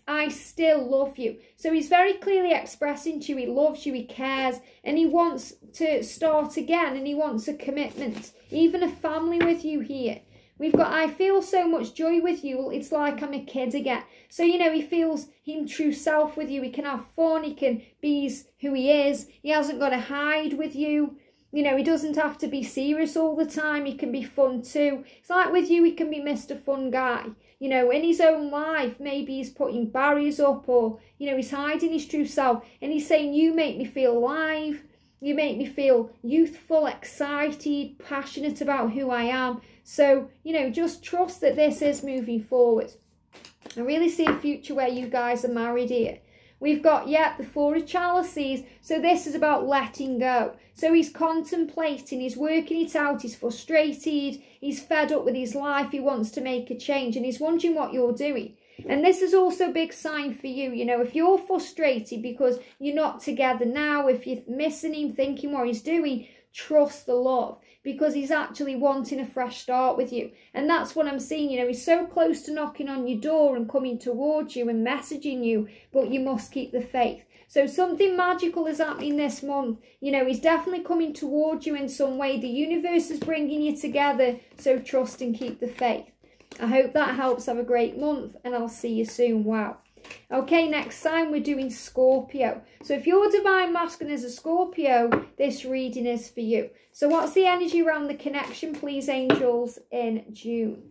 S1: I still love you. So he's very clearly expressing to you he loves you, he cares, and he wants to start again, and he wants a commitment, even a family with you here. We've got, I feel so much joy with you. It's like I'm a kid again. So, you know, he feels him true self with you. He can have fun. He can be who he is. He hasn't got to hide with you. You know, he doesn't have to be serious all the time. He can be fun too. It's like with you, he can be Mr. Fun Guy. You know, in his own life, maybe he's putting barriers up, or, you know, he's hiding his true self. And he's saying, you make me feel alive. You make me feel youthful, excited, passionate about who I am. So, you know, just trust that this is moving forward. I really see a future where you guys are married here. We've got, the Four of Chalices. So this is about letting go. So he's contemplating, he's working it out, he's frustrated, he's fed up with his life, he wants to make a change, and he's wondering what you're doing. And this is also a big sign for you, you know, if you're frustrated because you're not together now, if you're missing him, thinking what he's doing, trust the love, because he's actually wanting a fresh start with you. And that's what I'm seeing, you know, he's so close to knocking on your door and coming towards you and messaging you, but you must keep the faith. So something magical is happening this month. You know, he's definitely coming towards you in some way. The universe is bringing you together, so trust and keep the faith. I hope that helps. Have a great month, and I'll see you soon. Wow. Okay, next sign we're doing Scorpio. So if your divine masculine is a Scorpio, this reading is for you. So what's the energy around the connection, please, angels, in June?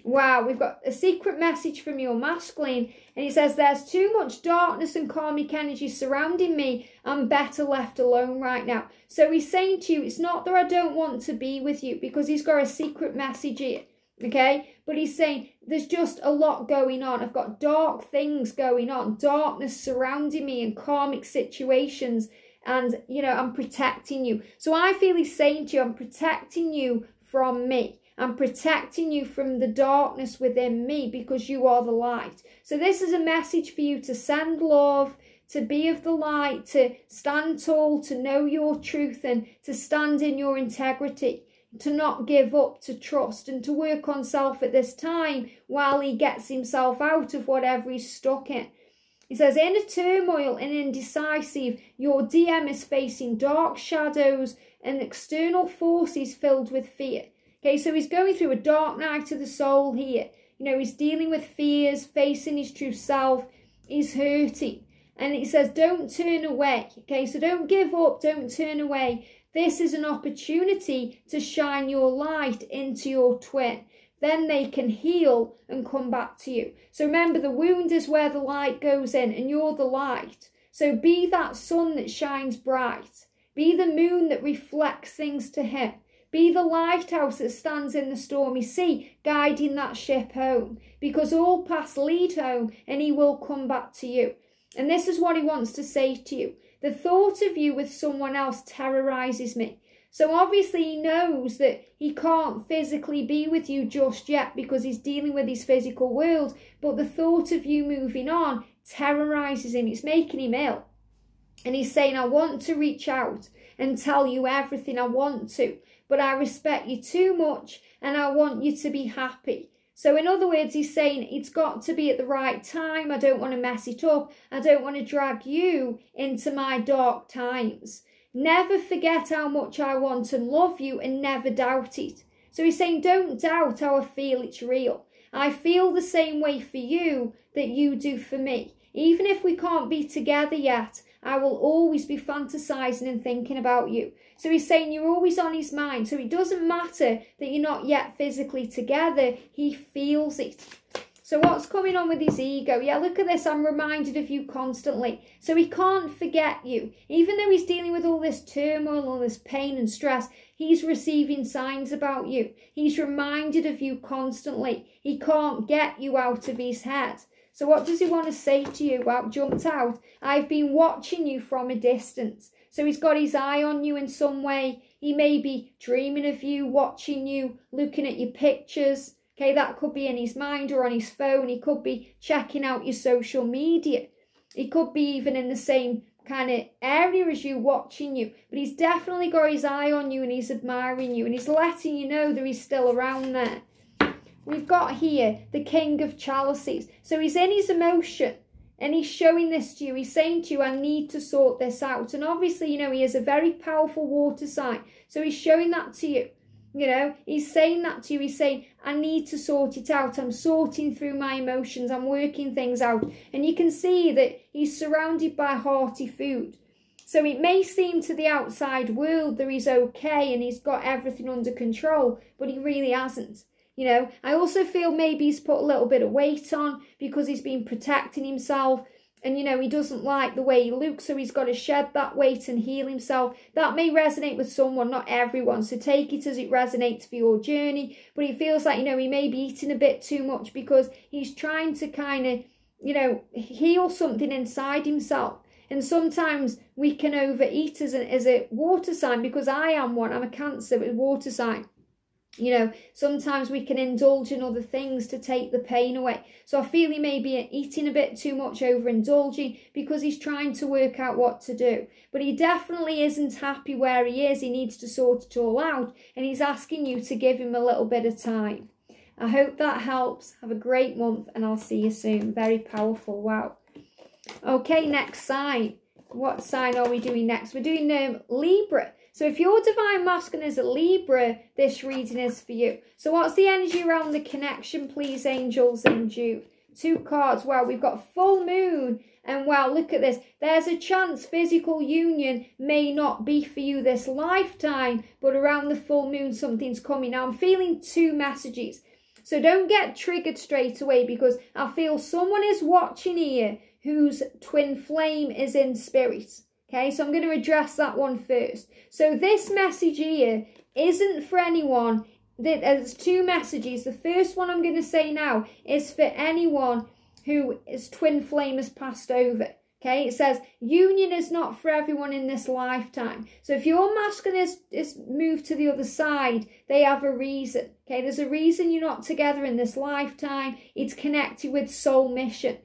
S1: Wow, we've got a secret message from your masculine, and it says, there's too much darkness and karmic energy surrounding me. I'm better left alone right now. So he's saying to you, it's not that I don't want to be with you, because he's got a secret message here. Okay, but he's saying there's just a lot going on. I've got dark things going on, darkness surrounding me, and karmic situations, and, you know, I'm protecting you. So I feel he's saying to you, I'm protecting you from me. I'm protecting you from the darkness within me, because you are the light. So this is a message for you to send love, to be of the light, to stand tall, to know your truth, and to stand in your integrity. To not give up, to trust, and to work on self at this time while he gets himself out of whatever he's stuck in. He says, in a turmoil and indecisive, your DM is facing dark shadows and external forces filled with fear. Okay, so he's going through a dark night of the soul here. You know, he's dealing with fears, facing his true self, he's hurting. And he says, don't turn away. Okay, so don't give up, don't turn away. This is an opportunity to shine your light into your twin. then they can heal and come back to you. So remember, the wound is where the light goes in, and you're the light. So be that sun that shines bright. Be the moon that reflects things to him. Be the lighthouse that stands in the stormy sea, guiding that ship home. Because all paths lead home, and he will come back to you. And this is what he wants to say to you. The thought of you with someone else terrorizes me. So obviously he knows that he can't physically be with you just yet because he's dealing with his physical world. But the thought of you moving on terrorizes him. It's making him ill. And he's saying, I want to reach out and tell you everything. I want to. But I respect you too much and I want you to be happy. So in other words, he's saying it's got to be at the right time. I don't want to mess it up. I don't want to drag you into my dark times. Never forget how much I want and love you and never doubt it. So he's saying, don't doubt how I feel, it's real. I feel the same way for you that you do for me. Even if we can't be together yet, I will always be fantasizing and thinking about you. So he's saying you're always on his mind. So it doesn't matter that you're not yet physically together. He feels it. So what's coming on with his ego? Yeah, look at this. I'm reminded of you constantly. So he can't forget you. Even though he's dealing with all this turmoil, all this pain and stress, he's receiving signs about you. He's reminded of you constantly. He can't get you out of his head. So what does he want to say to you? Well, jumped out. I've been watching you from a distance. So he's got his eye on you in some way. He may be dreaming of you, watching you, looking at your pictures. Okay, that could be in his mind or on his phone. He could be checking out your social media. He could be even in the same kind of area as you, watching you. But he's definitely got his eye on you and he's admiring you. And he's letting you know that he's still around there. We've got here the King of Chalices. So he's in his emotion and he's showing this to you. He's saying to you, I need to sort this out. And obviously, you know, he is a very powerful water sign. So he's showing that to you. You know, he's saying that to you. He's saying, I need to sort it out. I'm sorting through my emotions. I'm working things out. And you can see that he's surrounded by hearty food. So it may seem to the outside world that he's okay and he's got everything under control, but he really hasn't. You know, I also feel maybe he's put a little bit of weight on because he's been protecting himself. And, you know, he doesn't like the way he looks, so he's got to shed that weight and heal himself. That may resonate with someone, not everyone. So take it as it resonates for your journey. But it feels like, you know, he may be eating a bit too much because he's trying to kind of, you know, heal something inside himself. And sometimes we can overeat as a water sign, because I am one. I'm a Cancer with water sign. You know, sometimes we can indulge in other things to take the pain away. So I feel he may be eating a bit too much, overindulging, because he's trying to work out what to do. But he definitely isn't happy where he is. He needs to sort it all out. And he's asking you to give him a little bit of time. I hope that helps. Have a great month and I'll see you soon. Very powerful. Wow. Okay, next sign. What sign are we doing next? We're doing Libra. So if your divine masculine is a Libra, this reading is for you. So what's the energy around the connection, please, angels, in June? 2 cards. Wow, we've got full moon. And wow, look at this. There's a chance physical union may not be for you this lifetime, but around the full moon, something's coming. Now, I'm feeling 2 messages. So don't get triggered straight away, because I feel someone is watching here whose twin flame is in spirit. Okay, so I'm going to address that one first. So this message here isn't for anyone. There's 2 messages. The first one I'm going to say now is for anyone whose twin flame has passed over. Okay, it says union is not for everyone in this lifetime. So if your masculine is moved to the other side, they have a reason. Okay, there's a reason you're not together in this lifetime. It's connected with soul mission.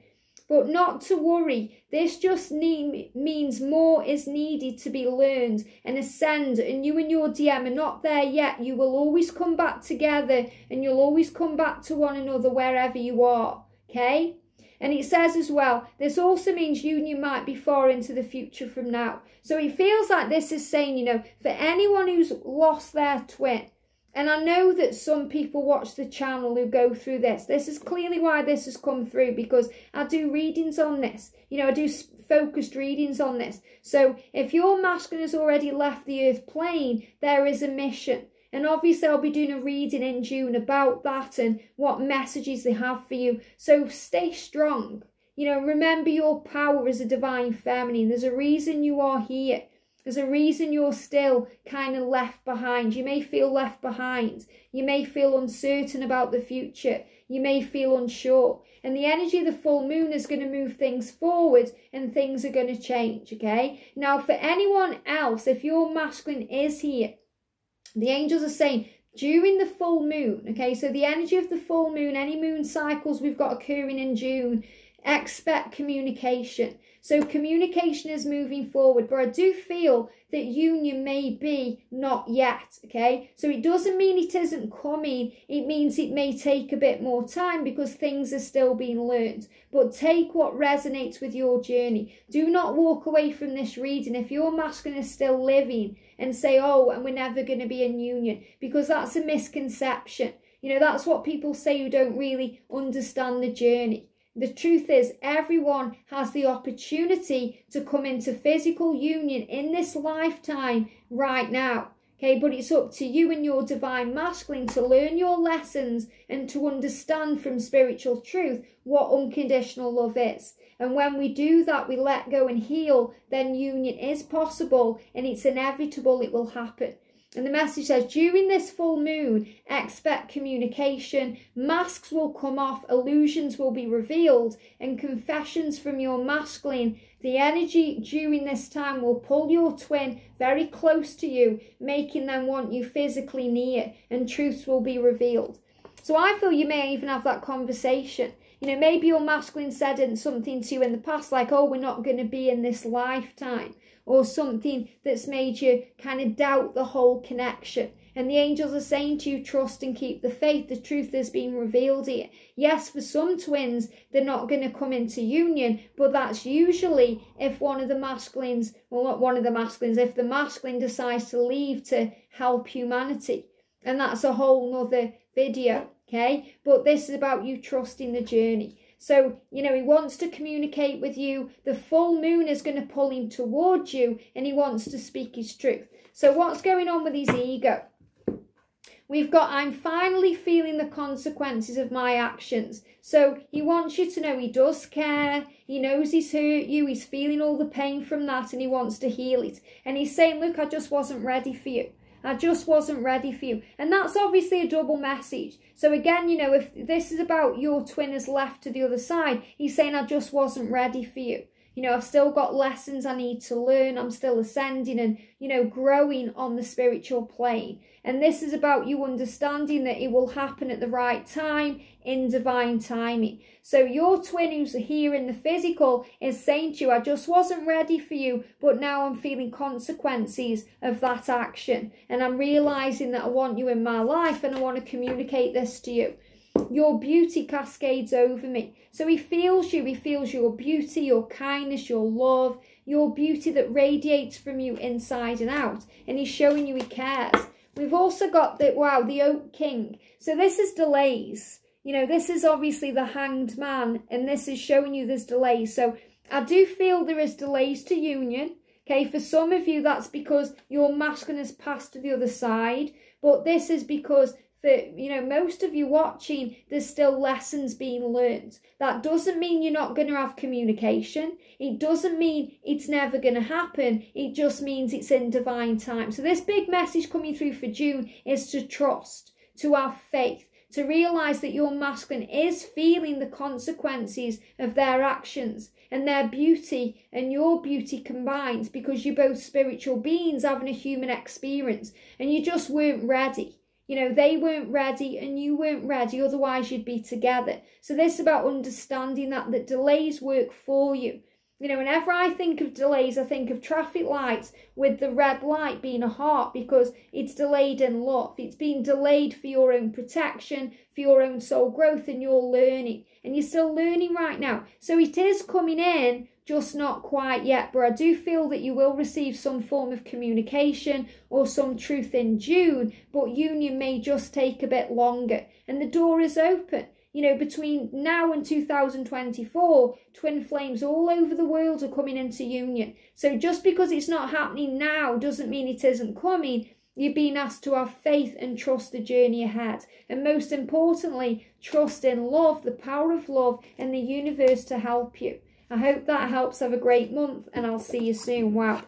S1: But not to worry, this just means more is needed to be learned and ascend, and you and your DM are not there yet. You will always come back together and you'll always come back to one another wherever you are, okay? And it says as well, this also means union might be far into the future from now. So it feels like this is saying, you know, for anyone who's lost their twin, and I know that some people watch the channel who go through this. This is clearly why this has come through, because I do readings on this. You know, I do focused readings on this. So if your masculine has already left the earth plane, there is a mission. And obviously I'll be doing a reading in June about that and what messages they have for you. So stay strong. You know, remember your power as a divine feminine. There's a reason you are here. There's a reason you're still kind of left behind. You may feel left behind. You may feel uncertain about the future. You may feel unsure. And the energy of the full moon is going to move things forward and things are going to change, okay? Now, for anyone else, if your masculine is here, the angels are saying during the full moon, okay? So the energy of the full moon, any moon cycles we've got occurring in June, expect communication. So communication is moving forward, but I do feel that union may be not yet, okay? So it doesn't mean it isn't coming. It means it may take a bit more time because things are still being learned. But take what resonates with your journey. Do not walk away from this reading if your masculine is still living and say, oh, and we're never going to be in union, because that's a misconception. You know, that's what people say who don't really understand the journey. The truth is, everyone has the opportunity to come into physical union in this lifetime right now. Okay, but it's up to you and your divine masculine to learn your lessons and to understand from spiritual truth what unconditional love is. And when we do that, we let go and heal, then union is possible and it's inevitable, it will happen. And the message says, during this full moon, expect communication, masks will come off, illusions will be revealed, and confessions from your masculine. The energy during this time will pull your twin very close to you, making them want you physically near, and truths will be revealed. So I feel you may even have that conversation. You know, maybe your masculine said something to you in the past, like, oh, we're not going to be in this lifetime. Or something that's made you kind of doubt the whole connection. And the angels are saying to you, trust and keep the faith. The truth is being revealed here. Yes, for some twins, they're not going to come into union, but that's usually if one of the masculines, well, not one of the masculines, if the masculine decides to leave to help humanity. And that's a whole nother video, okay? But this is about you trusting the journey. So, you know, he wants to communicate with you. The full moon is going to pull him towards you and he wants to speak his truth. So what's going on with his ego? We've got, I'm finally feeling the consequences of my actions. So he wants you to know he does care. He knows he's hurt you. He's feeling all the pain from that and he wants to heal it. And he's saying, look, I just wasn't ready for you. I just wasn't ready for you. And that's obviously a double message. So again, you know, if this is about your twin is left to the other side, he's saying, I just wasn't ready for you. You know, I've still got lessons I need to learn. I'm still ascending and, you know, growing on the spiritual plane. And this is about you understanding that it will happen at the right time in divine timing. So your twin who's here in the physical is saying to you, I just wasn't ready for you, but now I'm feeling consequences of that action. And I'm realizing that I want you in my life and I want to communicate this to you. Your beauty cascades over me. So he feels you. He feels your beauty, your kindness, your love, your beauty that radiates from you inside and out. And he's showing you he cares. We've also got the, wow, the Oak King. So this is delays. You know, this is obviously the Hanged Man. And this is showing you there's delays. So I do feel there is delays to union. Okay, for some of you, that's because your masculine has passed to the other side. But this is because for, you know, most of you watching, there's still lessons being learned. That doesn't mean you're not going to have communication. It doesn't mean it's never going to happen. It just means it's in divine time. So this big message coming through for June is to trust, to have faith, to realise that your masculine is feeling the consequences of their actions and their beauty and your beauty combined, because you're both spiritual beings having a human experience and you just weren't ready. You know, they weren't ready and you weren't ready, otherwise you'd be together. So this is about understanding that delays work for you. You know, whenever I think of delays, I think of traffic lights with the red light being a heart, because it's delayed in love. It's being delayed for your own protection, for your own soul growth and your learning. And you're still learning right now. So it is coming in, just not quite yet. But I do feel that you will receive some form of communication or some truth in June. But union may just take a bit longer. And the door is open. You know, between now and 2024, twin flames all over the world are coming into union. So just because it's not happening now doesn't mean it isn't coming. You're being asked to have faith and trust the journey ahead. And most importantly, trust in love, the power of love, and the universe to help you. I hope that helps. Have a great month, and I'll see you soon. Wow.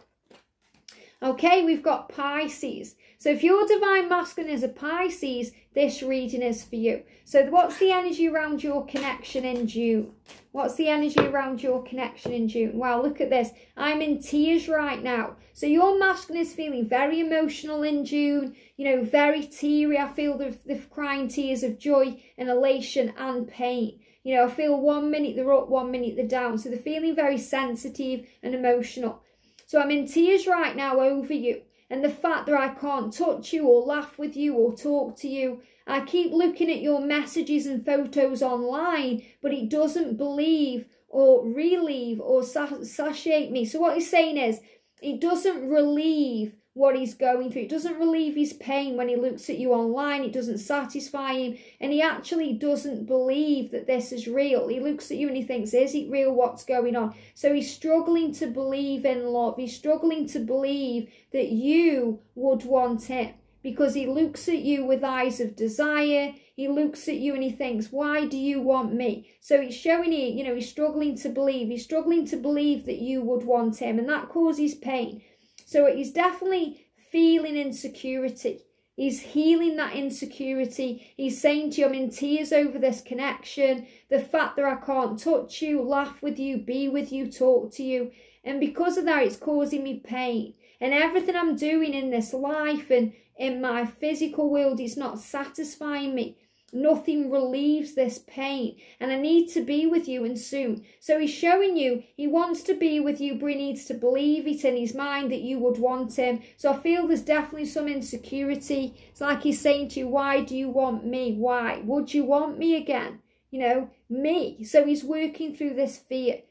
S1: Okay, we've got Pisces. So if your divine masculine is a Pisces, this reading is for you. So what's the energy around your connection in June? What's the energy around your connection in June? Wow, look at this. I'm in tears right now. So your masculine is feeling very emotional in June, you know, very teary. I feel the crying tears of joy and elation and pain. You know, I feel 1 minute they're up, 1 minute they're down. So they're feeling very sensitive and emotional. So I'm in tears right now over you. And the fact that I can't touch you or laugh with you or talk to you. I keep looking at your messages and photos online, but it doesn't believe or relieve or satiate me. So what he's saying is, it doesn't relieve what he's going through. It doesn't relieve his pain when he looks at you online. It doesn't satisfy him. And he actually doesn't believe that this is real. He looks at you and he thinks, is it real? What's going on? So he's struggling to believe in love. He's struggling to believe that you would want him, because he looks at you with eyes of desire. He looks at you and he thinks, why do you want me? So he's showing you, you know, he's struggling to believe. He's struggling to believe that you would want him, and that causes pain. So he's definitely feeling insecurity. He's healing that insecurity. He's saying to you, I'm in tears over this connection. The fact that I can't touch you, laugh with you, be with you, talk to you. And because of that, it's causing me pain. And everything I'm doing in this life and in my physical world is not satisfying me. Nothing relieves this pain, and I need to be with you and soon. So he's showing you he wants to be with you, but he needs to believe it in his mind that you would want him. So I feel there's definitely some insecurity. It's like he's saying to you, why do you want me? Why? Would you want me again? You know, me. So he's working through this fear.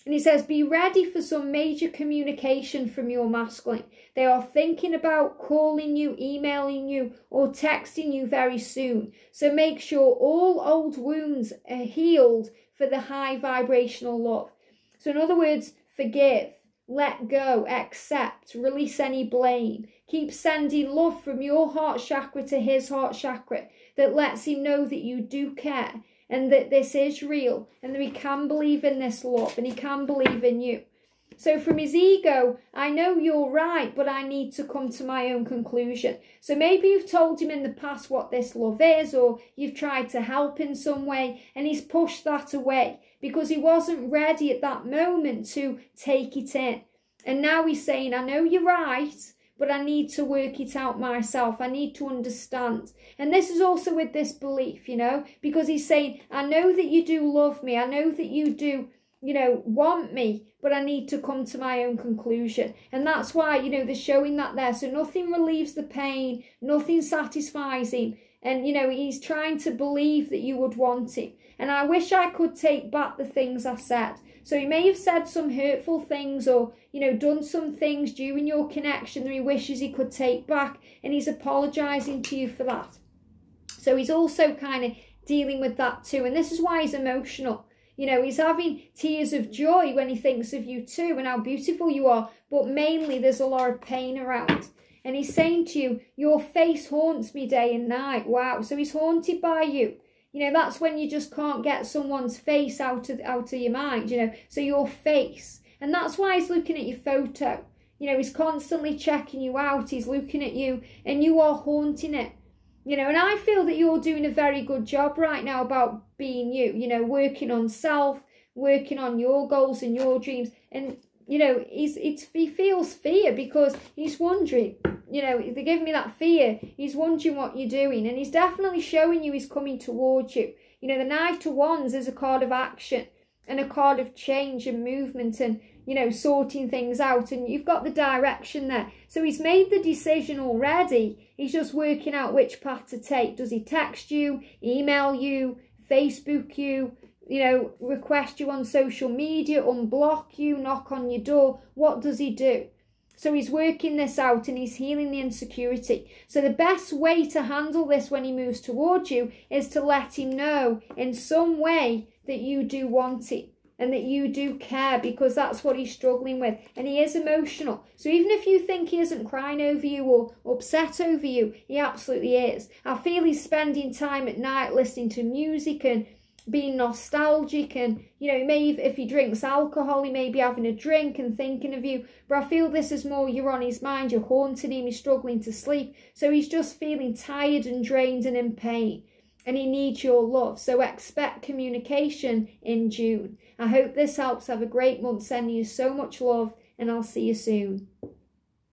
S1: And he says, be ready for some major communication from your masculine. They are thinking about calling you, emailing you, or texting you very soon. So make sure all old wounds are healed for the high vibrational love. So in other words, forgive, let go, accept, release any blame. Keep sending love from your heart chakra to his heart chakra that lets him know that you do care, and that this is real, and that he can believe in this love, and he can believe in you. So from his ego, I know you're right, but I need to come to my own conclusion. So maybe you've told him in the past what this love is, or you've tried to help in some way, and he's pushed that away because he wasn't ready at that moment to take it in. And now he's saying, I know you're right, but I need to work it out myself. I need to understand. And this is also with this belief, you know, because he's saying, I know that you do love me. I know that you do, you know, want me, but I need to come to my own conclusion. And that's why, you know, they're showing that there. So nothing relieves the pain. Nothing satisfies him. And, you know, he's trying to believe that you would want him. And I wish I could take back the things I said. So he may have said some hurtful things, or, you know, done some things during your connection that he wishes he could take back. And he's apologising to you for that. So he's also kind of dealing with that too. And this is why he's emotional. You know, he's having tears of joy when he thinks of you too and how beautiful you are. But mainly there's a lot of pain around. And he's saying to you, your face haunts me day and night. Wow. So he's haunted by you. You know, that's when you just can't get someone's face out of your mind, you know. So your face. And that's why he's looking at your photo. You know, he's constantly checking you out. He's looking at you and you are haunting it. You know, and I feel that you're doing a very good job right now about being you know, working on self, working on your goals and your dreams. And, you know, he feels fear because he's wondering, you know, they're giving me that fear. He's wondering what you're doing, and he's definitely showing you he's coming towards you. You know, the Knight of Wands is a card of action and a card of change and movement and, you know, sorting things out, and you've got the direction there. So he's made the decision already. He's just working out which path to take. Does he text you, email you, Facebook you, you know, request you on social media, unblock you, knock on your door? What does he do? So he's working this out and he's healing the insecurity. So the best way to handle this when he moves towards you is to let him know in some way that you do want it. and that you do care, because that's what he's struggling with. And he is emotional. So even if you think he isn't crying over you or upset over you, he absolutely is. I feel he's spending time at night listening to music and being nostalgic, and you know, maybe if he drinks alcohol, he may be having a drink and thinking of you. But I feel this is more you're on his mind, you're haunting him, he's struggling to sleep. So he's just feeling tired and drained and in pain, and he needs your love. So expect communication in June. I hope this helps. Have a great month. Sending you so much love, and I'll see you soon.